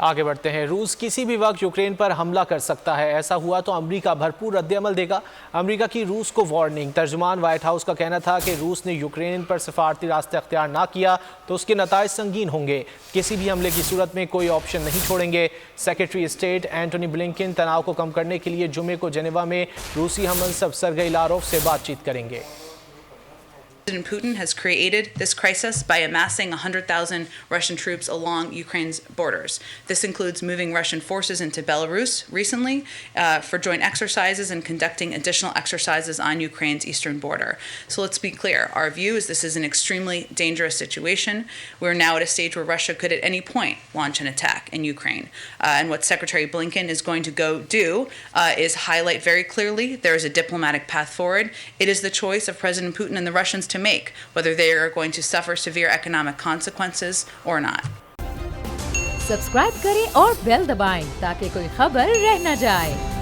आगे बढ़ते हैं। रूस किसी भी वक्त यूक्रेन पर हमला कर सकता है। ऐसा हुआ तो अमेरिका भरपूर रद्द-ए-अमल देगा। अमेरिका की रूस को वार्निंग। तर्जुमान व्हाइट हाउस का कहना था कि रूस ने यूक्रेन पर सिफारती रास्ते अख्तियार ना किया तो उसके नताइज संगीन होंगे। किसी भी हमले की सूरत में कोई ऑप्शन नहीं छोड़ेंगे। सेक्रेटरी स्टेट एंटोनी ब्लिंकन तनाव को कम करने के लिए जुमे को जेनेवा में रूसी हममनसब सरगई लारोव से बातचीत करेंगे। President Putin has created this crisis by amassing 100,000 Russian troops along Ukraine's borders. This includes moving Russian forces into Belarus recently for joint exercises and conducting additional exercises on Ukraine's eastern border. So let's be clear. Our view is this is an extremely dangerous situation. We're now at a stage where Russia could at any point launch an attack in Ukraine. And what Secretary Blinken is going to go do is highlight very clearly there is a diplomatic path forward. It is the choice of President Putin and the Russians to make whether they are going to suffer severe economic consequences or not. Subscribe करें और bell दबाएं ताकि कोई खबर रह न जाए।